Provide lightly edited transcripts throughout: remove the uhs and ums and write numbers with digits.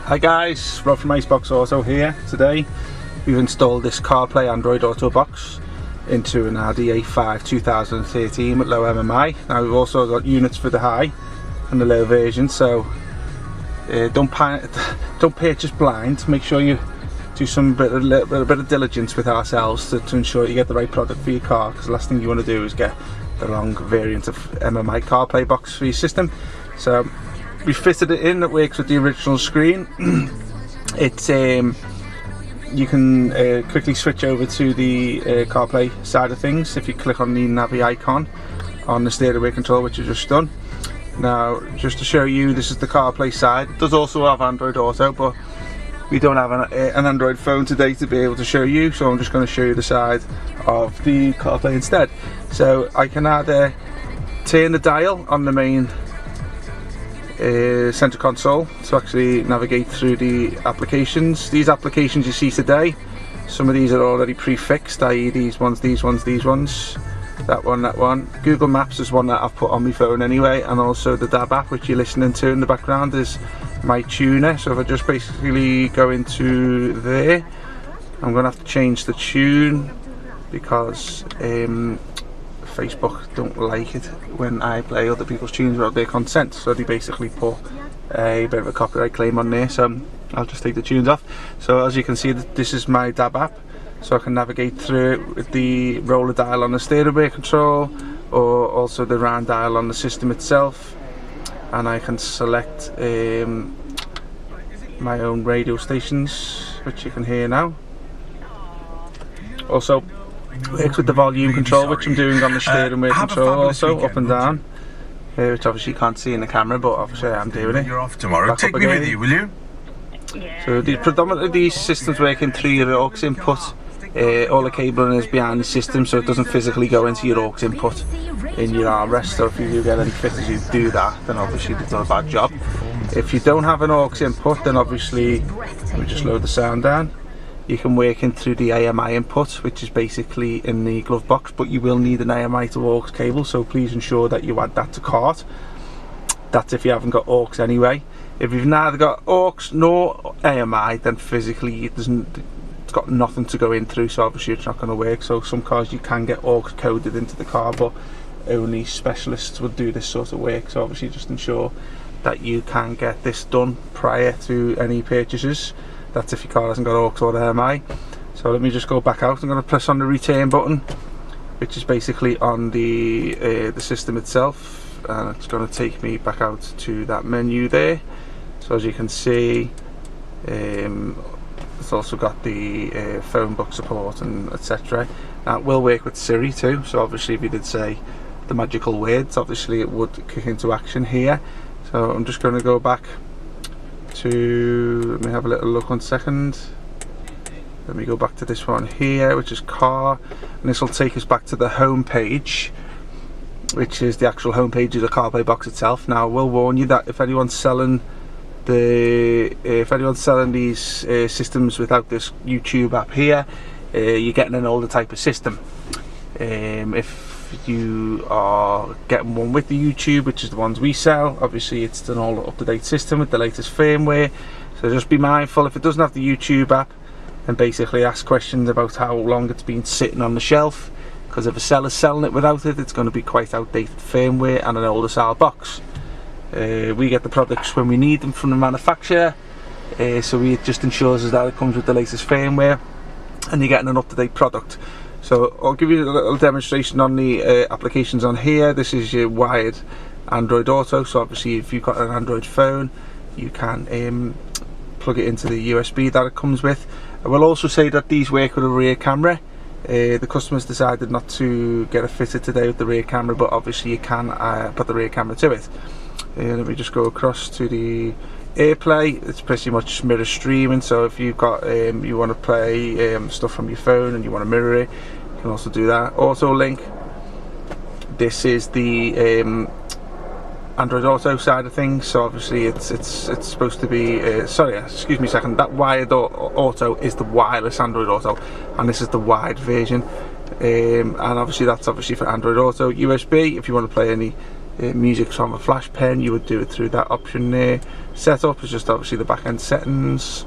Hi guys, Rob from Icebox Auto here. Today we've installed this CarPlay Android Auto box into an Audi A5 2013 with low MMI. Now we've also got units for the high and the low version, so don't purchase blind. Make sure you do a little bit of diligence with ourselves to ensure you get the right product for your car, because the last thing you want to do is get the wrong variant of MMI CarPlay box for your system. So we fitted it in. It works with the original screen. It's you can quickly switch over to the CarPlay side of things if you click on the Navi icon on the steering wheel control, which you've just done. Now, just to show you, this is the CarPlay side. It does also have Android Auto, but we don't have an Android phone today to be able to show you, so I'm just going to show you the side of the CarPlay instead. So I can either turn the dial on the main center console to actually navigate through the applications. These applications you see today, some of these are already prefixed, i.e. these ones, that one. Google Maps is one that I've put on my phone anyway, and also the DAB app, which you're listening to in the background, is my tuner. So if I just basically go into there, I'm going to have to change the tune because Facebook don't like it when I play other people's tunes without their consent, so they basically put a bit of a copyright claim on there, so I'll just take the tunes off. So as you can see, this is my DAB app, so I can navigate through it with the roller dial on the steering wheel control, or also the round dial on the system itself, and I can select my own radio stations, which you can hear now. Also works with the volume control, which I'm doing on the steering wheel control, also up and down, which obviously you can't see in the camera, but obviously I'm doing it. You're off tomorrow. Take me with you, will you? So predominantly these systems working through your aux input. All the cabling is behind the system, so it doesn't physically go into your aux input in your armrest. So if you do get any fitters who do that, then obviously they've done a bad job. If you don't have an aux input, then obviously, let me just load the sound down. You can work in through the AMI input, which is basically in the glove box, but you will need an AMI to aux cable, so please ensure that you add that to cart. That's if you haven't got aux anyway. If you've neither got aux nor AMI, then physically it's got nothing to go in through, so obviously it's not going to work. So some cars you can get aux coded into the car, but only specialists would do this sort of work, so obviously just ensure that you can get this done prior to any purchases. That's if your car hasn't got aux or AMI. So let me just go back out. I'm going to press on the return button, which is basically on the system itself, and it's going to take me back out to that menu there. So as you can see, it's also got the phone book support and etc. Now it will work with Siri too, so obviously if you did say the magical words, obviously it would kick into action here. So I'm just going to go back to, let me have a little look 1 second. Let me go back to this one here, which is car, and this will take us back to the home page, which is the actual home page of the CarPlay box itself. Now I will warn you that if anyone's selling these systems without this YouTube app here, you're getting an older type of system. If you are getting one with the YouTube, which is the ones we sell, obviously it's an all up-to-date system with the latest firmware, so just be mindful if it doesn't have the YouTube app, and basically ask questions about how long it's been sitting on the shelf, because if a seller's selling it without it, it's going to be quite outdated firmware and an older style box. We get the products when we need them from the manufacturer, so it just ensures us that it comes with the latest firmware and you're getting an up-to-date product. So I'll give you a little demonstration on the applications on here. This is your wired Android Auto, so obviously if you've got an Android phone you can plug it into the USB that it comes with. I will also say that these work with a rear camera. The customers decided not to get it fitted today with the rear camera, but obviously you can put the rear camera to it. Let me just go across to the AirPlay. It's pretty much mirror streaming, so if you've got you want to play stuff from your phone and you want to mirror it, you can also do that. Auto link, this is the Android Auto side of things, so obviously it's supposed to be sorry, excuse me a second, that wired auto is the wireless Android Auto, and this is the wired version, and obviously that's obviously for Android Auto. USB, if you want to play any music from a flash pen, you would do it through that option there. Setup is just obviously the back end settings,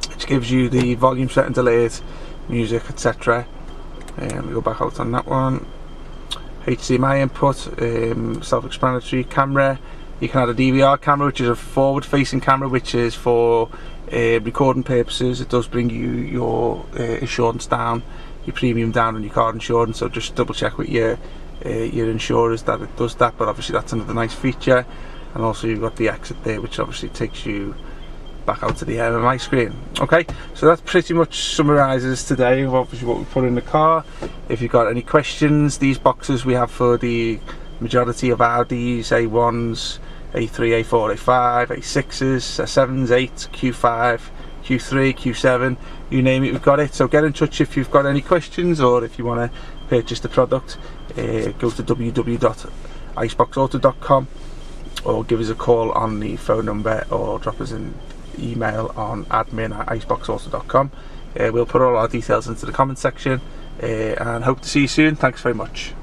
which gives you the volume set and delete, music, etc. We go back out on that one. HDMI input, self-explanatory. Camera, you can add a DVR camera, which is a forward-facing camera, which is for recording purposes. It does bring you your insurance down, your premium down on your car insurance, so just double check with your insurers that it does that, but obviously that's another nice feature. And also you've got the exit there, which obviously takes you back out to the MMI screen. Okay, so that pretty much summarises today of obviously what we put in the car. If you've got any questions, these boxes we have for the majority of Audis, A1s, A3, A4, A5, A6s, A7s, 8, Q5, Q3, Q7, you name it, we've got it. So get in touch if you've got any questions, or if you want to purchase the product, go to www.iceboxauto.com, or give us a call on the phone number, or drop us an email on admin@iceboxauto.com. We'll put all our details into the comment section, and hope to see you soon. Thanks very much.